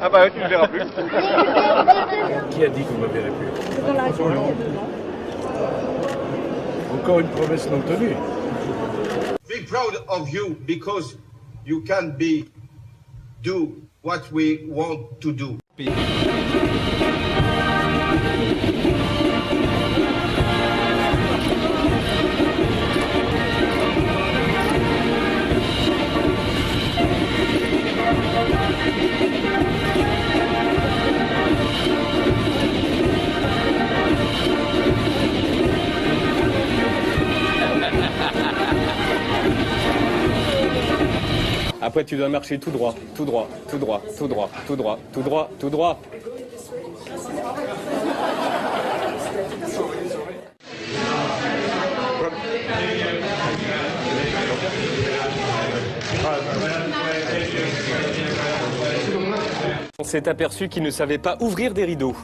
Ah bah tu ne verras plus. Qui a dit qu'on ne me verrait plus? François Hollande. Encore une promesse non tenue. Be proud of you because you can do what we want to do. Après, tu dois marcher tout droit, tout droit, tout droit, tout droit, tout droit, tout droit, tout droit. On s'est aperçu qu'il ne savait pas ouvrir des rideaux.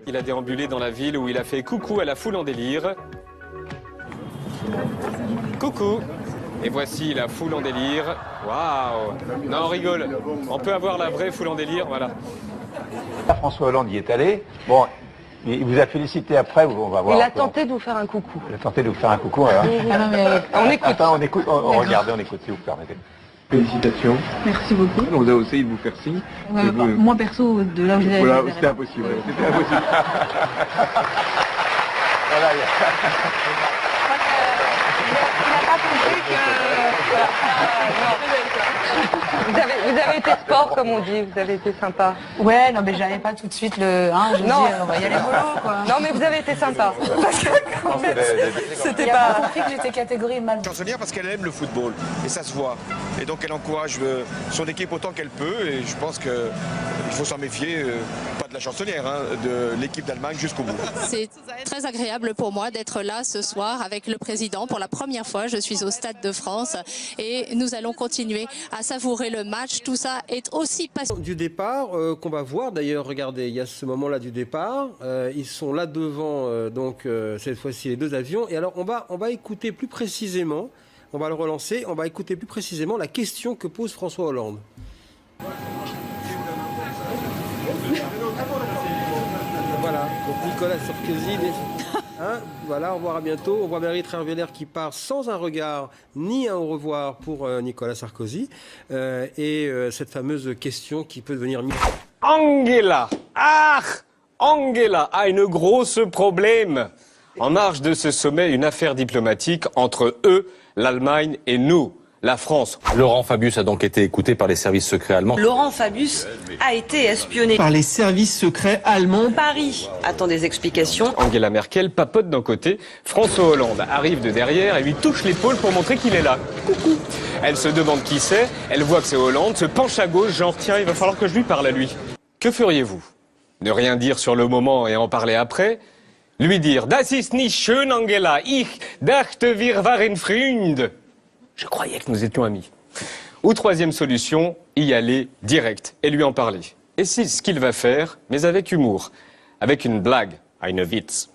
Il a déambulé dans la ville où il a fait coucou à la foule en délire. Coucou. Et voici la foule en délire. Waouh. Non, on rigole. On peut avoir la vraie foule en délire, voilà. François Hollande y est allé. Bon, il vous a félicité après, on va voir. Il a tenté de vous faire un coucou. Il a tenté de vous faire un coucou, alors. Ah non, mais on écoute. Enfin, on écoute, regardez, on écoute, si vous permettez. Félicitations. Merci beaucoup. On vous a essayé de vous faire signe. Moi perso, de là où vous avez... Voilà, c'était impossible. C'était impossible. Voilà, Il n'a pas compris que... Vous avez été sport, comme on dit, vous avez été sympa. Ouais, non, mais j'avais pas tout de suite le... Hein, je Non. dis, on va y aller mollo, quoi. Non, mais vous avez été sympa. Parce que quand même, c'était Il a pas pas... compris que j'étais catégorie mal. Chansonnière parce qu'elle aime le football et ça se voit. Et donc elle encourage son équipe autant qu'elle peut et je pense qu'il faut s'en méfier, pas de la chansonnière, hein, de l'équipe d'Allemagne jusqu'au bout. C'est très agréable pour moi d'être là ce soir avec le président. Pour la première fois, je suis au Stade de France et nous allons continuer à savourer le match. Tout ça est aussi passionnant. Du départ, qu'on va voir d'ailleurs, regardez, il y a ce moment-là du départ. Ils sont là devant, cette fois-ci, les deux avions. Et alors, on va écouter plus précisément, on va le relancer, on va écouter plus précisément la question que pose François Hollande. Voilà, donc Nicolas Sarkozy, hein, voilà, au revoir, à bientôt. On voit Valérie Trierweiler qui part sans un regard ni un au revoir pour Nicolas Sarkozy. Cette fameuse question qui peut devenir... Angela a une grosse problème. En marge de ce sommet, une affaire diplomatique entre eux, l'Allemagne et nous, la France. Laurent Fabius a donc été écouté par les services secrets allemands. Laurent Fabius a été espionné par les services secrets allemands. Paris attend des explications. Angela Merkel papote d'un côté, François Hollande arrive de derrière et lui touche l'épaule pour montrer qu'il est là. Coucou. Elle se demande qui c'est, elle voit que c'est Hollande, se penche à gauche, genre tiens, il va falloir que je lui parle à lui. Que feriez-vous? Ne rien dire sur le moment et en parler après? Lui dire « Das ist nicht schön, Angela, ich dachte wir waren Freund ». Je croyais que nous étions amis. Ou troisième solution, y aller direct et lui en parler. Et c'est ce qu'il va faire, mais avec humour, avec une blague, eine Witz.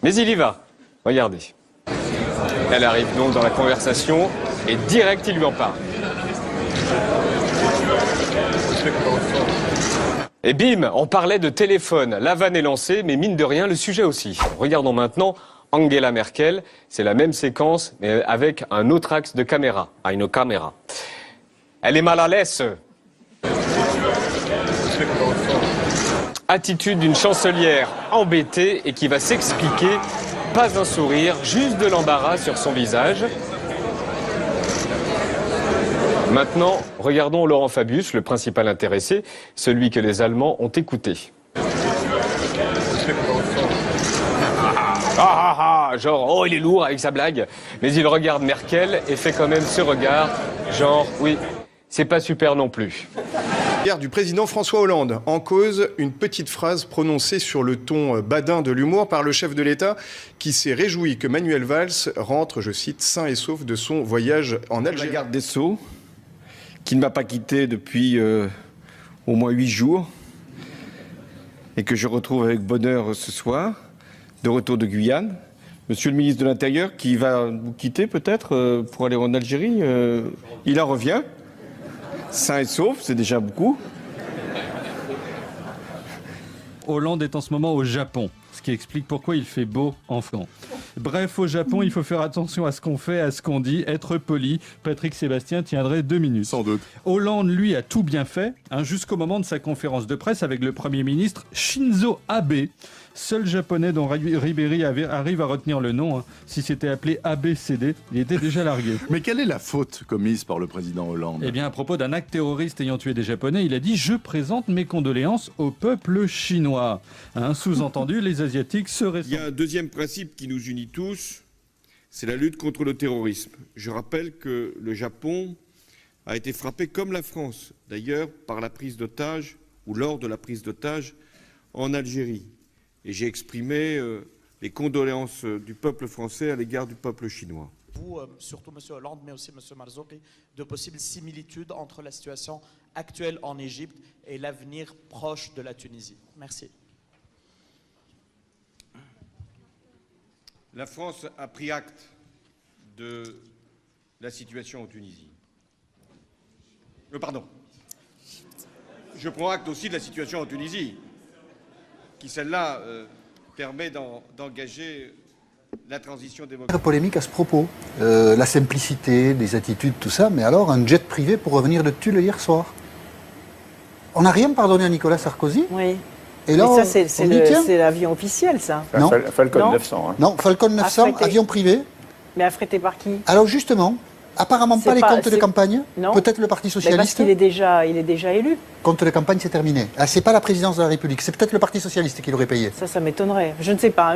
Mais il y va, regardez. Elle arrive donc dans la conversation et direct il lui en parle. Et bim, on parlait de téléphone. La vanne est lancée, mais mine de rien, le sujet aussi. Regardons maintenant Angela Merkel. C'est la même séquence, mais avec un autre axe de caméra. Une caméra. Elle est mal à l'aise. Attitude d'une chancelière embêtée et qui va s'expliquer. Pas un sourire, juste de l'embarras sur son visage. Maintenant, regardons Laurent Fabius, le principal intéressé, celui que les Allemands ont écouté. Genre, oh, il est lourd avec sa blague. Mais il regarde Merkel et fait quand même ce regard, genre, oui, c'est pas super non plus. Du président François Hollande, en cause une petite phrase prononcée sur le ton badin de l'humour par le chef de l'État qui s'est réjoui que Manuel Valls rentre, je cite, sain et sauf de son voyage en Algérie. La garde des Sceaux, qui ne m'a pas quitté depuis au moins 8 jours et que je retrouve avec bonheur ce soir, de retour de Guyane. Monsieur le ministre de l'Intérieur, qui va vous quitter peut-être pour aller en Algérie, il en revient, sain et sauf, c'est déjà beaucoup. Hollande est en ce moment au Japon, ce qui explique pourquoi il fait beau en France. Bref, au Japon, il faut faire attention à ce qu'on fait, à ce qu'on dit, être poli. Patrick Sébastien tiendrait 2 minutes. Sans doute. Hollande, lui, a tout bien fait, jusqu'au moment de sa conférence de presse avec le Premier ministre Shinzo Abe. Seul japonais dont Ribéry arrive à retenir le nom. Si c'était appelé ABCD, il était déjà largué. Mais quelle est la faute commise par le président Hollande? Eh bien, à propos d'un acte terroriste ayant tué des Japonais, il a dit « Je présente mes condoléances au peuple chinois ». Sous-entendu, les Asiatiques seraient... Il y a un deuxième principe qui nous unit tous, c'est la lutte contre le terrorisme. Je rappelle que le Japon a été frappé, comme la France, d'ailleurs, par la prise d'otages, ou lors de la prise d'otages, en Algérie. Et j'ai exprimé les condoléances du peuple français à l'égard du peuple chinois. Vous, surtout M. Hollande, mais aussi M. Marzouki, de possibles similitudes entre la situation actuelle en Égypte et l'avenir proche de la Tunisie. Merci. La France a pris acte de la situation en Tunisie. Pardon. Je prends acte aussi de la situation en Tunisie, qui celle-là permet d'engager la transition démocratique. Très polémique à ce propos. La simplicité, les attitudes, tout ça, mais alors un jet privé pour revenir de Tulle hier soir. On n'a rien pardonné à Nicolas Sarkozy. Oui. Et là, mais ça, c'est l'avion officiel, ça. Non. Falcon 900. Hein. Non, Falcon 900, affrété. avion privé. Mais affrété par qui? Alors justement, apparemment pas les comptes de campagne. Peut-être le Parti Socialiste. Mais parce qu'il est déjà élu. Compte de campagne, c'est terminé. Ah, c'est pas la présidence de la République, c'est peut-être le Parti Socialiste qui l'aurait payé. Ça m'étonnerait. Je ne sais pas.